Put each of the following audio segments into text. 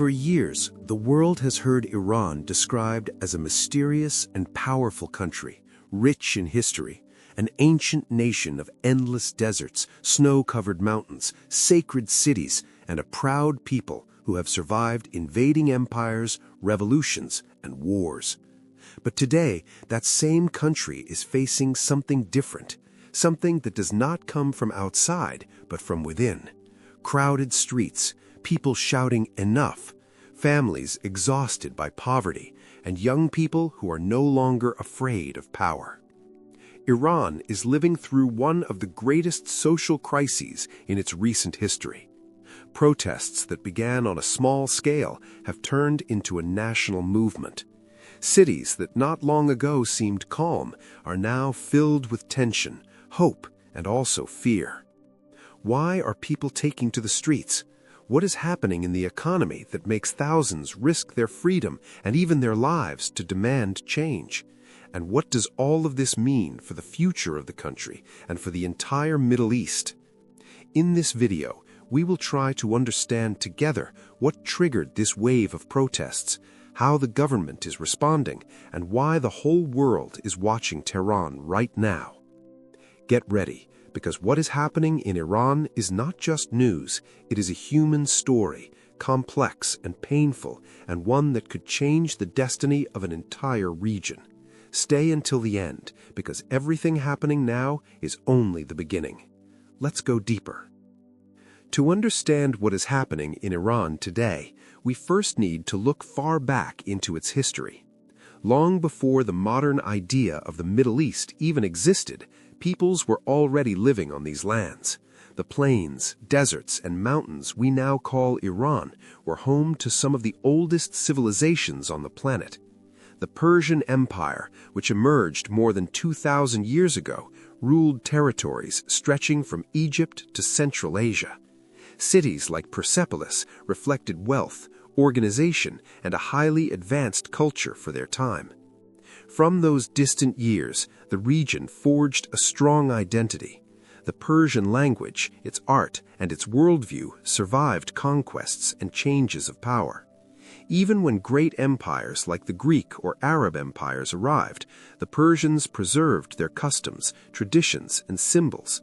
For years, the world has heard Iran described as a mysterious and powerful country, rich in history, an ancient nation of endless deserts, snow-covered mountains, sacred cities, and a proud people who have survived invading empires, revolutions, and wars. But today, that same country is facing something different, something that does not come from outside, but from within. Crowded streets, people shouting enough, families exhausted by poverty, and young people who are no longer afraid of power. Iran is living through one of the greatest social crises in its recent history. Protests that began on a small scale have turned into a national movement. Cities that not long ago seemed calm are now filled with tension, hope, and also fear. Why are people taking to the streets? What is happening in the economy that makes thousands risk their freedom and even their lives to demand change? And what does all of this mean for the future of the country and for the entire Middle East? In this video, we will try to understand together what triggered this wave of protests, how the government is responding, and why the whole world is watching Tehran right now. Get ready, because what is happening in Iran is not just news, it is a human story, complex and painful, and one that could change the destiny of an entire region. Stay until the end, because everything happening now is only the beginning. Let's go deeper. To understand what is happening in Iran today, we first need to look far back into its history. Long before the modern idea of the Middle East even existed, peoples were already living on these lands. The plains, deserts, and mountains we now call Iran were home to some of the oldest civilizations on the planet. The Persian Empire, which emerged more than 2,000 years ago, ruled territories stretching from Egypt to Central Asia. Cities like Persepolis reflected wealth, organization, and a highly advanced culture for their time. From those distant years, the region forged a strong identity. The Persian language, its art, and its worldview survived conquests and changes of power. Even when great empires like the Greek or Arab empires arrived, the Persians preserved their customs, traditions, and symbols.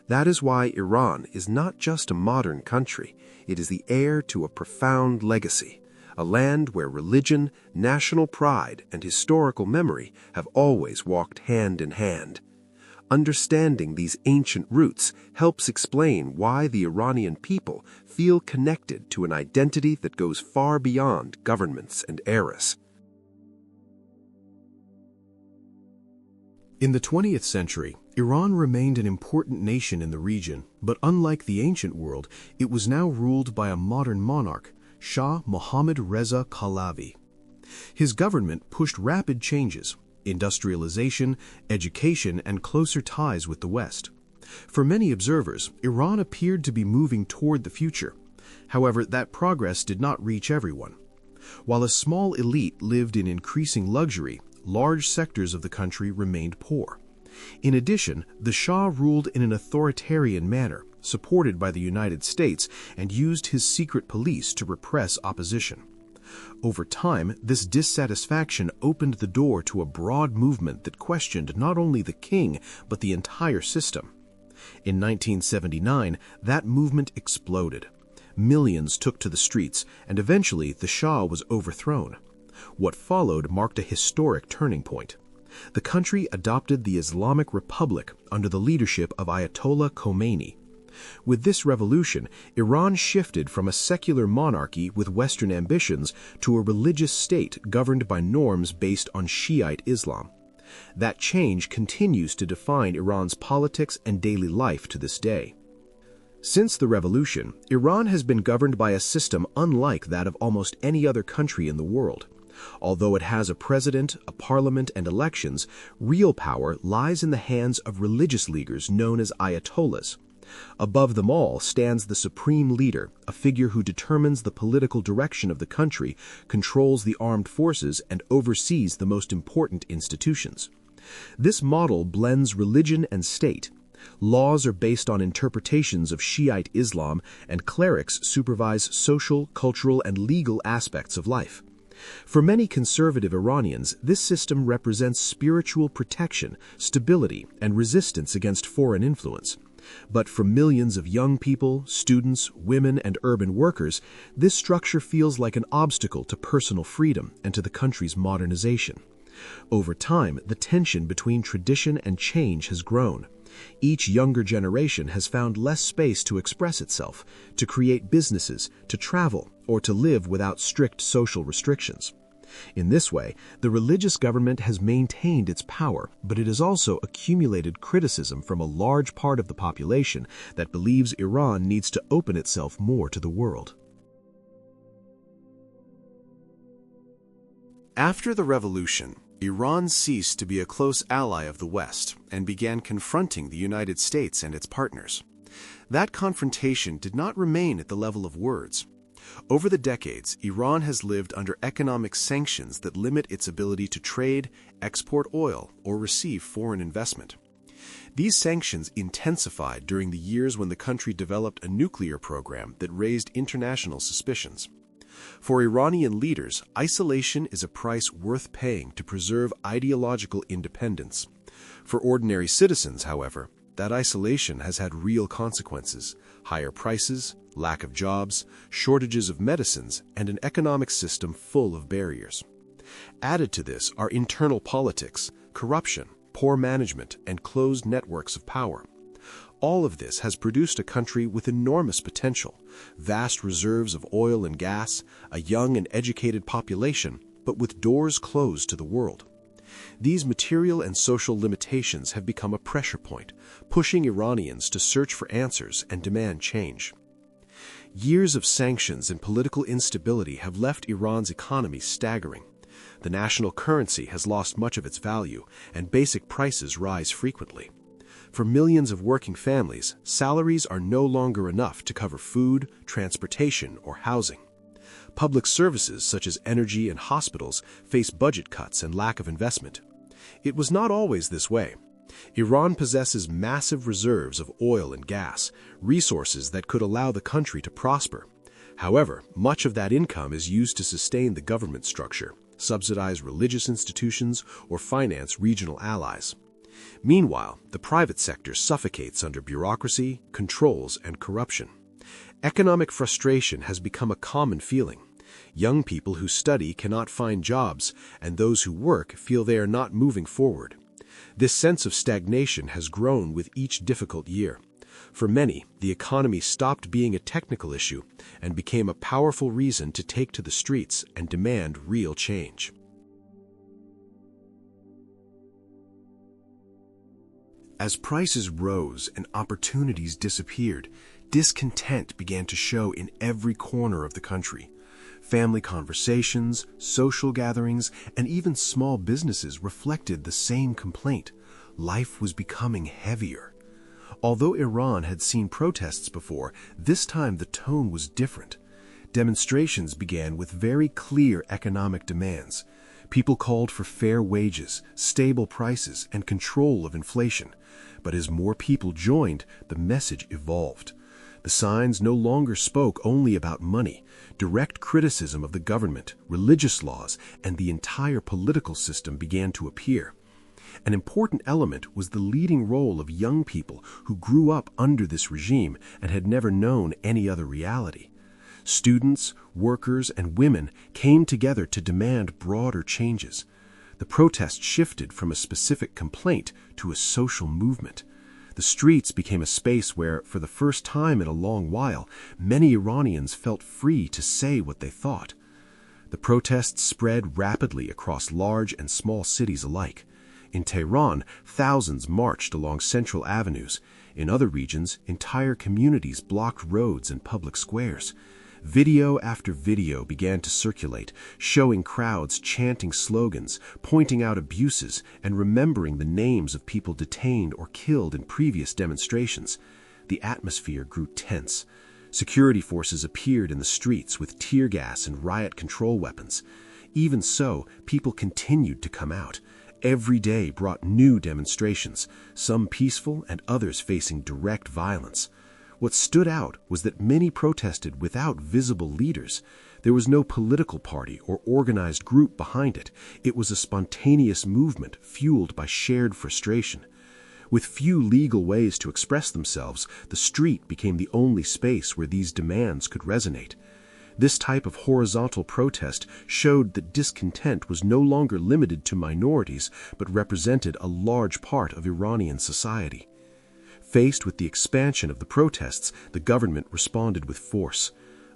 That is why Iran is not just a modern country, it is the heir to a profound legacy, a land where religion, national pride, and historical memory have always walked hand in hand. Understanding these ancient roots helps explain why the Iranian people feel connected to an identity that goes far beyond governments and eras. In the 20th century, Iran remained an important nation in the region, but unlike the ancient world, it was now ruled by a modern monarch, Shah Mohammad Reza Pahlavi. His government pushed rapid changes, industrialization, education, and closer ties with the West. For many observers, Iran appeared to be moving toward the future. However, that progress did not reach everyone. While a small elite lived in increasing luxury, large sectors of the country remained poor. In addition, the Shah ruled in an authoritarian manner, supported by the United States, and used his secret police to repress opposition. Over time, this dissatisfaction opened the door to a broad movement that questioned not only the king, but the entire system. In 1979, that movement exploded. Millions took to the streets, and eventually the Shah was overthrown. What followed marked a historic turning point. The country adopted the Islamic Republic under the leadership of Ayatollah Khomeini. With this revolution, Iran shifted from a secular monarchy with Western ambitions to a religious state governed by norms based on Shiite Islam. That change continues to define Iran's politics and daily life to this day. Since the revolution, Iran has been governed by a system unlike that of almost any other country in the world. Although it has a president, a parliament, and elections, real power lies in the hands of religious leaders known as ayatollahs. Above them all stands the supreme leader, a figure who determines the political direction of the country, controls the armed forces, and oversees the most important institutions. This model blends religion and state. Laws are based on interpretations of Shiite Islam, and clerics supervise social, cultural, and legal aspects of life. For many conservative Iranians, this system represents spiritual protection, stability, and resistance against foreign influence. But for millions of young people, students, women, and urban workers, this structure feels like an obstacle to personal freedom and to the country's modernization. Over time, the tension between tradition and change has grown. Each younger generation has found less space to express itself, to create businesses, to travel, or to live without strict social restrictions. In this way, the religious government has maintained its power, but it has also accumulated criticism from a large part of the population that believes Iran needs to open itself more to the world. After the revolution, Iran ceased to be a close ally of the West and began confronting the United States and its partners. That confrontation did not remain at the level of words. Over the decades, Iran has lived under economic sanctions that limit its ability to trade, export oil, or receive foreign investment. These sanctions intensified during the years when the country developed a nuclear program that raised international suspicions. For Iranian leaders, isolation is a price worth paying to preserve ideological independence. For ordinary citizens, however, that isolation has had real consequences: higher prices, lack of jobs, shortages of medicines, and an economic system full of barriers. Added to this are internal politics, corruption, poor management, and closed networks of power. All of this has produced a country with enormous potential, vast reserves of oil and gas, a young and educated population, but with doors closed to the world. These material and social limitations have become a pressure point, pushing Iranians to search for answers and demand change. Years of sanctions and political instability have left Iran's economy staggering. The national currency has lost much of its value, and basic prices rise frequently. For millions of working families, salaries are no longer enough to cover food, transportation, or housing. Public services such as energy and hospitals face budget cuts and lack of investment. It was not always this way. Iran possesses massive reserves of oil and gas, resources that could allow the country to prosper. However, much of that income is used to sustain the government structure, subsidize religious institutions, or finance regional allies. Meanwhile, the private sector suffocates under bureaucracy, controls, and corruption. Economic frustration has become a common feeling. Young people who study cannot find jobs, and those who work feel they are not moving forward. This sense of stagnation has grown with each difficult year. For many, the economy stopped being a technical issue and became a powerful reason to take to the streets and demand real change. As prices rose and opportunities disappeared, discontent began to show in every corner of the country. Family conversations, social gatherings, and even small businesses reflected the same complaint. Life was becoming heavier. Although Iran had seen protests before, this time the tone was different. Demonstrations began with very clear economic demands. People called for fair wages, stable prices, and control of inflation. But as more people joined, the message evolved. The signs no longer spoke only about money. Direct criticism of the government, religious laws, and the entire political system began to appear. An important element was the leading role of young people who grew up under this regime and had never known any other reality. Students, workers, and women came together to demand broader changes. The protest shifted from a specific complaint to a social movement. The streets became a space where, for the first time in a long while, many Iranians felt free to say what they thought. The protests spread rapidly across large and small cities alike. In Tehran, thousands marched along central avenues. In other regions, entire communities blocked roads and public squares. Video after video began to circulate, showing crowds chanting slogans, pointing out abuses, and remembering the names of people detained or killed in previous demonstrations. The atmosphere grew tense. Security forces appeared in the streets with tear gas and riot control weapons. Even so, people continued to come out. every day brought new demonstrations, some peaceful and others facing direct violence. What stood out was that many protested without visible leaders. There was no political party or organized group behind it. It was a spontaneous movement fueled by shared frustration. With few legal ways to express themselves, the street became the only space where these demands could resonate. This type of horizontal protest showed that discontent was no longer limited to minorities, but represented a large part of Iranian society. Faced with the expansion of the protests, the government responded with force.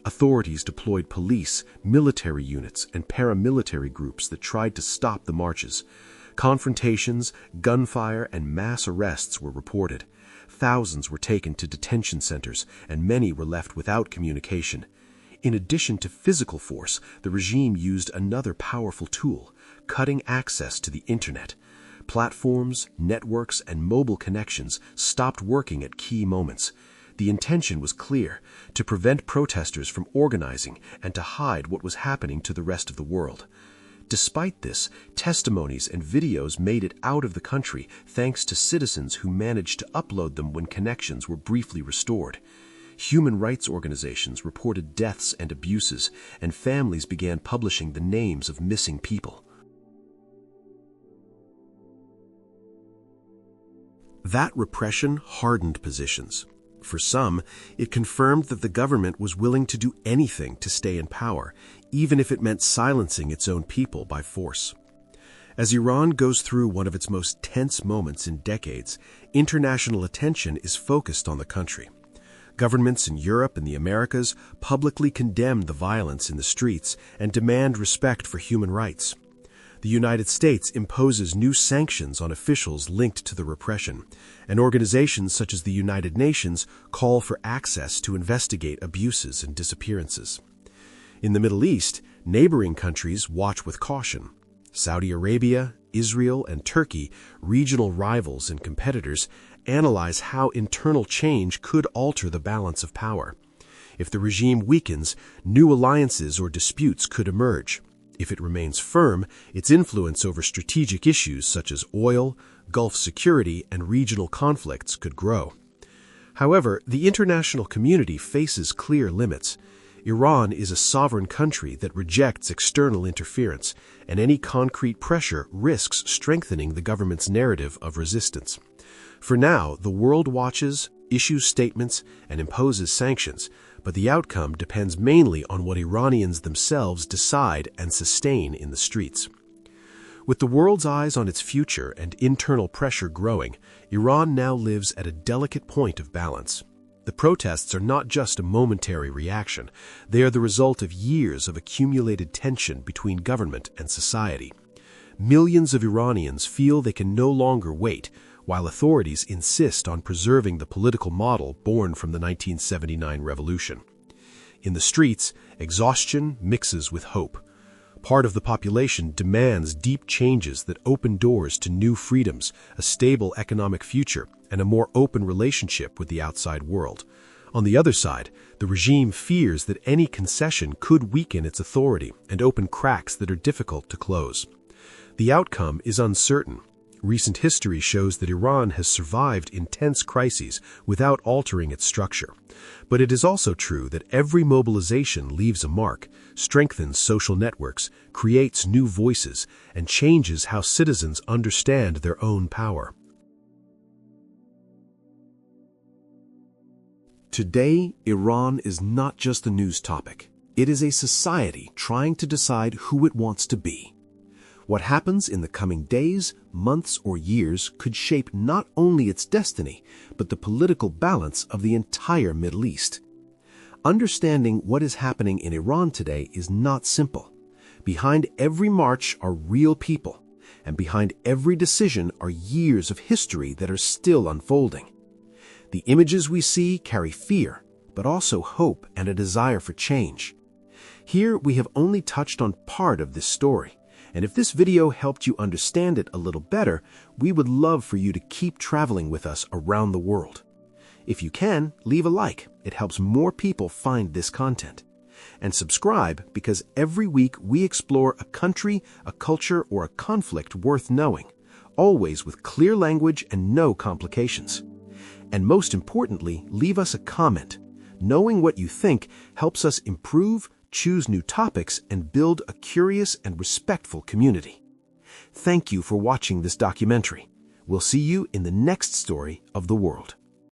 Authorities deployed police, military units, and paramilitary groups that tried to stop the marches. Confrontations, gunfire, and mass arrests were reported. Thousands were taken to detention centers, and many were left without communication. In addition to physical force, the regime used another powerful tool: cutting access to the internet. Platforms, networks, and mobile connections stopped working at key moments. The intention was clear: to prevent protesters from organizing and to hide what was happening to the rest of the world. Despite this, testimonies and videos made it out of the country thanks to citizens who managed to upload them when connections were briefly restored. Human rights organizations reported deaths and abuses, and families began publishing the names of missing people. That repression hardened positions. For some, it confirmed that the government was willing to do anything to stay in power, even if it meant silencing its own people by force. As Iran goes through one of its most tense moments in decades, international attention is focused on the country. Governments in Europe and the Americas publicly condemn the violence in the streets and demand respect for human rights. The United States imposes new sanctions on officials linked to the repression, and organizations such as the United Nations call for access to investigate abuses and disappearances. In the Middle East, neighboring countries watch with caution. Saudi Arabia, Israel, and Turkey, regional rivals and competitors, analyze how internal change could alter the balance of power. If the regime weakens, new alliances or disputes could emerge. If it remains firm, its influence over strategic issues such as oil, Gulf security, and regional conflicts could grow. However, the international community faces clear limits. Iran is a sovereign country that rejects external interference, and any concrete pressure risks strengthening the government's narrative of resistance. For now, the world watches, issues statements, and imposes sanctions, but the outcome depends mainly on what Iranians themselves decide and sustain in the streets. With the world's eyes on its future and internal pressure growing, Iran now lives at a delicate point of balance. The protests are not just a momentary reaction. They are the result of years of accumulated tension between government and society. Millions of Iranians feel they can no longer wait, while authorities insist on preserving the political model born from the 1979 revolution. In the streets, exhaustion mixes with hope. Part of the population demands deep changes that open doors to new freedoms, a stable economic future, and a more open relationship with the outside world. On the other side, the regime fears that any concession could weaken its authority and open cracks that are difficult to close. The outcome is uncertain. Recent history shows that Iran has survived intense crises without altering its structure. But it is also true that every mobilization leaves a mark, strengthens social networks, creates new voices, and changes how citizens understand their own power. Today, Iran is not just a news topic. It is a society trying to decide who it wants to be. What happens in the coming days, months, or years could shape not only its destiny, but the political balance of the entire Middle East. Understanding what is happening in Iran today is not simple. Behind every march are real people, and behind every decision are years of history that are still unfolding. The images we see carry fear, but also hope and a desire for change. Here we have only touched on part of this story. And if this video helped you understand it a little better, we would love for you to keep traveling with us around the world. If you can, leave a like. It helps more people find this content. And subscribe, because every week we explore a country, a culture, or a conflict worth knowing. always with clear language and no complications. And most importantly, leave us a comment. Knowing what you think helps us improve, choose new topics, and build a curious and respectful community. Thank you for watching this documentary. We'll see you in the next story of the world.